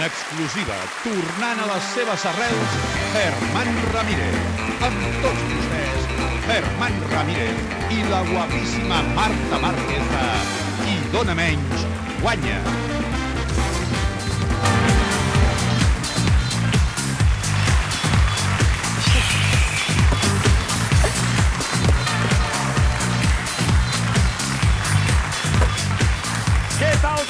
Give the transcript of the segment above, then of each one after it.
exclusiva, tornant a les seves arrels, Germán Ramírez. Amb tots vostès, Germán Ramírez i la guapíssima Marta Márquez de Qui dona menys, guanya. Què tal?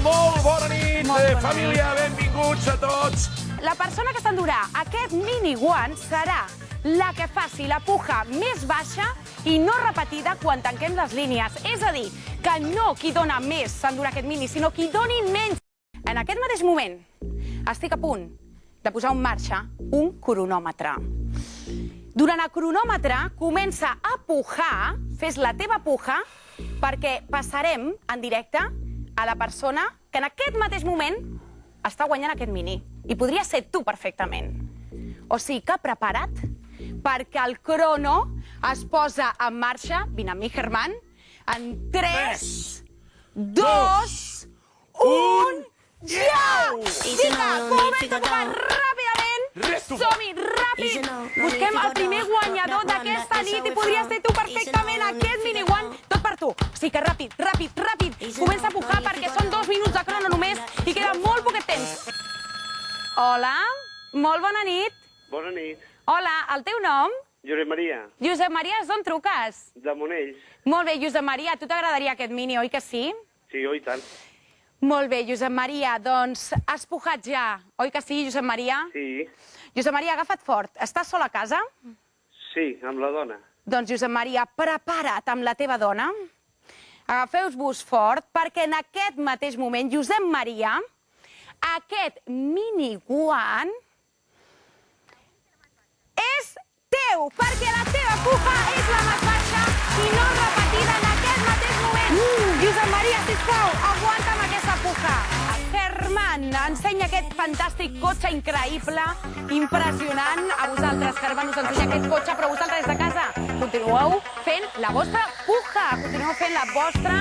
Molt bona nit, família, benvinguts a tots. La persona que s'endurà aquest mini-guant serà la que faci la puja més baixa i no repetida quan tanquem les línies. És a dir, que no qui dona més s'endurà aquest mini, sinó qui doni menys. En aquest mateix moment estic a punt de posar en marxa un cronòmetre. Durant el cronòmetre comença a pujar, fes la teva puja, perquè passarem en directe a la persona que en aquest mateix moment està guanyant aquest mini. I podria ser tu perfectament. O sigui que prepara't, perquè el crono es posa en marxa, vine amb mi, Germán, en 3, 2, 1, ja! Vinga, comença a tocar ràpidament. Som-hi, ràpid. Busquem el primer guanyador d'aquesta nit i podria ser tu perfectament aquest miniguant. Tot per tu. O sigui que ràpid. Comença a pujar perquè són 2 minuts de crono només i queda molt poquet temps. Hola, molt bona nit. Bona nit. Hola, el teu nom? Josep Maria. Josep Maria, d'on truques? De Monells. Molt bé, Josep Maria, a tu t'agradaria aquest mini, oi que sí? Sí, oi tant. Molt bé, Josep Maria, doncs has pujat ja, oi que sí, Josep Maria? Sí. Josep Maria, agafa't fort. Estàs sol a casa? Sí, amb la dona. Doncs, Josep Maria, prepara't amb la teva dona. Agafeu-vos fort, perquè en aquest mateix moment, Josep Maria, aquest miniguant és teu, perquè la teva puja és la més baixa i no repetida en aquest mateix moment. Josep Maria, sisplau, aguanta'm aquesta puja. Germán, ensenya aquest fantàstic cotxe increïble, impressionant. A vosaltres, Germán, us ensenya aquest cotxe, però vosaltres des de casa continueu fent la vostra puja, continueu fent la vostra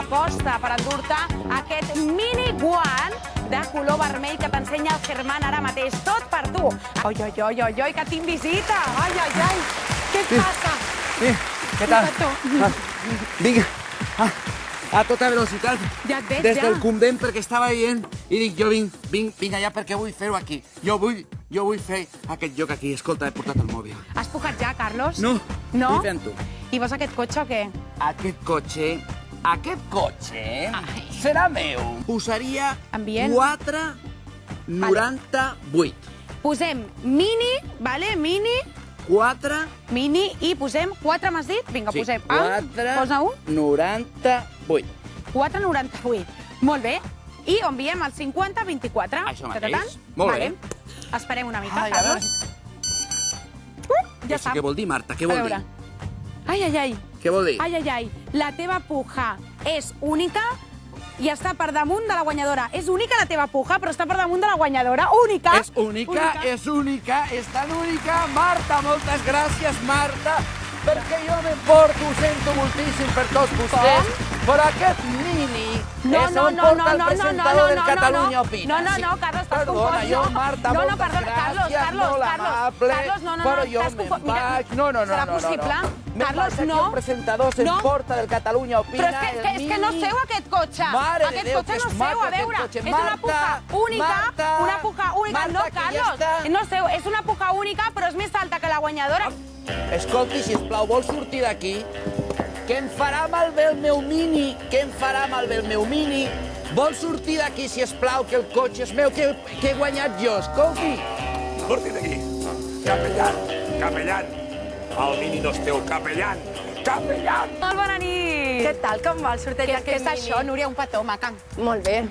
aposta per endur-te aquest miniguant de color vermell que t'ensenya el Germán ara mateix. Tot per tu. Oi, que tinc visita. Ai. Què et passa? Què tal? Vinga, a tota velocitat. Ja et veig, Des ja. del convent, perquè estava veient, i dic, jo vinc allà perquè vull fer-ho aquí. Jo vull fer aquest joc aquí. Escolta, he portat el mòbil. Has pujat ja, Carlos? No, No? vull fer-ho. I vols aquest cotxe o què? Aquest cotxe serà meu. Posaria Ambient. 4,98. Posem mini, vale? Mini, 4... mini i posem 4, m'has dit? Vinga, Sí, posem. 4... Posa 1. 98. 4,98. Molt bé. I ho enviem al 50-24. Això mateix. Molt bé. Esperem una mica, Ai, a veure. Carlos. Ja Això què vol dir, Marta? Què vol dir? Ai. Què vol dir? Ai. La teva puja és única i està per damunt de la guanyadora. És única la teva puja, però està per damunt de la guanyadora. Única. És única, és tan única. Marta, moltes gràcies, Marta, perquè jo m'emporto, ho sento moltíssim per tots vostès, però aquest mini és on porta el presentador del Catalunya Opina. No, Carlos, t'has confós. Perdona, jo, Marta, moltes gràcies, molt amable, però jo me'n vaig. No. Serà possible? Carlos, no. El presentador s'emporta del Catalunya Opina. Però és que no seu aquest cotxe. Mare de Aquest Déu, cotxe que no és seu, maco a aquest veure. cotxe. És una puja única, una puja única. Marta, No, que ja Carlos, està. no seu. És una puja única, però és més alta que la guanyadora. Escolti, sisplau, vol sortir d'aquí? Que em farà malbé el meu mini. Vol sortir d'aquí, sisplau, que el cotxe és meu, que he guanyat jo. Escolti. Surti d'aquí. Capellan. El mini no és teu, capellan. Molt bona nit. Què tal? Com va el sorteig Què d'aquest és mini? això, Núria? Un petó, maca. Molt bé.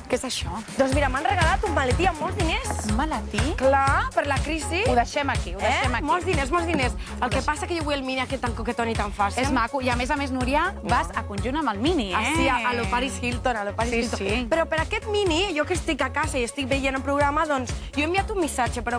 Què és això? Doncs mira, m'han regalat un maletí amb molts diners. Un maletí? Clar, per la crisi. Ho deixem aquí, ho deixem aquí. Molts diners. El que passa que jo vull el mini aquest tan coquetón i tan fàcil. És maco. I a més, Núria, vas a conjunt amb el mini, eh? Sí, a lo Paris Hilton, Sí. Però per aquest mini, jo que estic a casa i estic veient el programa, doncs jo he enviat un missatge, però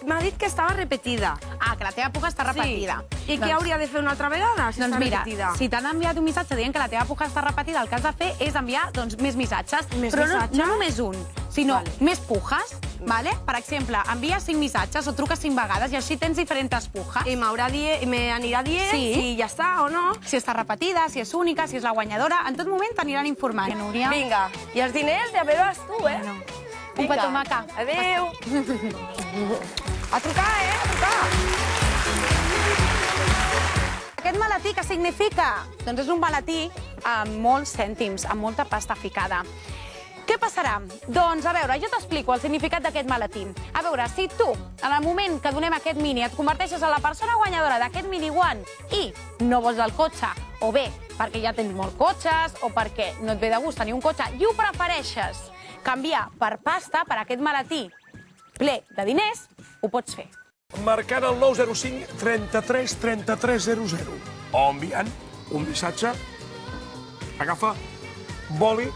m'ha dit que estava repetida. Ah, que la teva puja està repetida. I què hauria de fer una altra vegada, si Doncs està mira, repetida? si t'han enviat un missatge dient que la teva puja està repetida, el que has de fer és enviar més missatges. Més Però missatges? no només un, sinó més pujes. Per exemple, envies 5 missatges o truques 5 vegades i així tens diferents pujes. I m'anirà dient si ja està o no. Si està repetida, si és única, si és la guanyadora, en tot moment t'aniran informant. Núria. Vinga, i els diners ja veuràs tu, eh? Un petó maca. Adéu. A trucar, a trucar. Aquest maletí què significa? Doncs és un maletí amb molts cèntims, amb molta pasta ficada. Què passarà? Doncs, a veure, jo t'explico el significat d'aquest maletí. A veure, si tu, en el moment que donem aquest mini, et converteixes en la persona guanyadora d'aquest mini one i no vols el cotxe, o bé perquè ja tens molts cotxes, o perquè no et ve de gust tenir un cotxe, i ho prefereixes canviar per pasta, per aquest maletí ple de diners, ho pots fer. Marcant el 905 33 33 00 o enviant un missatge, agafa boli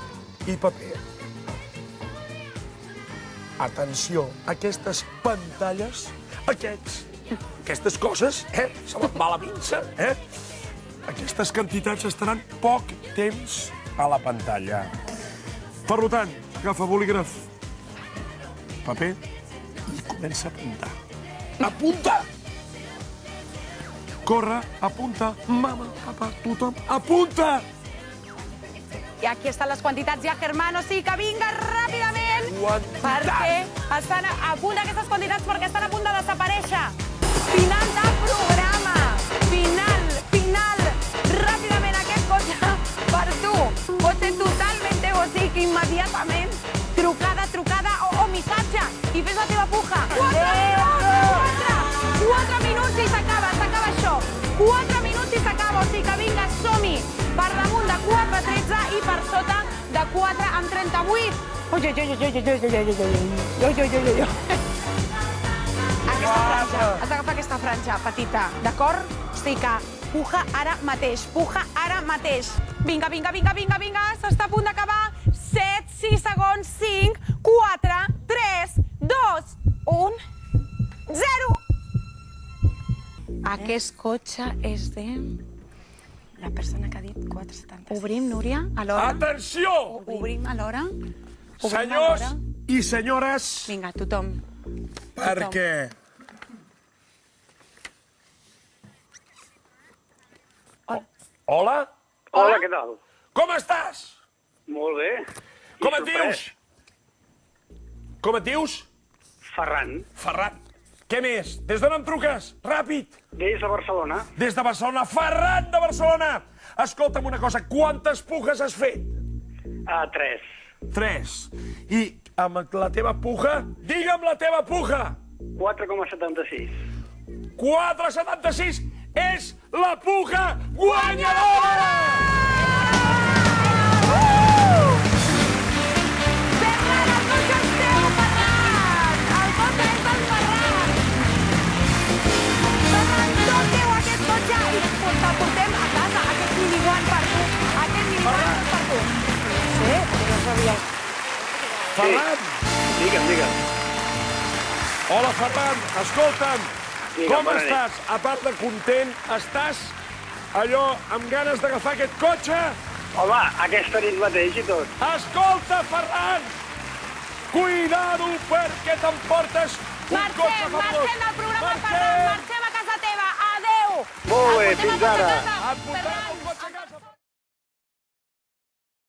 i paper. Atenció, aquestes pantalles, aquestes coses, se les va la pinça, Aquestes quantitats estaran poc temps a la pantalla. Per tant, agafa bolígraf, paper i comença a apuntar. Apunta! Corre, apunta, mama, papa, tothom, apunta! I aquí estan les quantitats ja, Germán, o sigui que vinga ràpidament, perquè estan a punt d'aquestes quantitats, perquè estan a punt de desaparèixer. Final de programa. Final. Ràpidament aquest cotxe per tu. Pot ser totalment teu, o sigui que immediatament trucada o missatge i fes la teva puja. 4 minuts i s'acaba això. 4 minuts i s'acaba, o sigui que vinga, som-hi. Per damunt de 4,13 i per sota de 4,38. Has d'agafar aquesta franja petita, d'acord? O sigui que puja ara mateix. Vinga, s'està a punt d'acabar. 7, 6 segons, 5, 4, 3, 2, 1, 0. Aquest cotxe és de... La persona que ha dit 4,76. Obrim, Núria, alhora. Atenció! Obrim alhora. Senyors i senyores... Vinga, tothom. Perquè... Hola? Hola, què tal? Com estàs? Molt bé. Com et dius? Com et dius? Ferran, Ferran. Què més? Des d'on em truques? Ràpid. des de Barcelona. Des de Barcelona. Ferran de Barcelona. Escolta'm una cosa, quantes pujes has fet? 3. 3. I amb la teva puja? Digue'm la teva puja. 4,76. 4,76 és la puja guanyadora! Ferran, el cotxe és teu, Ferran! El cotxe és del Ferran! Ferran, tot teu aquest cotxe i te'l portem a casa, aquest miniguan per tu. Aquest miniguan és per tu. Sí, perquè no sabia. Ferran! Digue'm. Hola, Ferran, escolta'm. Digue'm, Com bona nit. estàs? A part de content, estàs allò amb ganes d'agafar aquest cotxe? Home, aquesta nit mateix i tot. Escolta, Ferran! Cuidado, perquè t'emportes un cotxe fabulós. Marxem del programa, Ferran, marxem a casa teva. Adéu! Molt bé, Et portem a fins casa ara. a casa. Et portarem Ferran,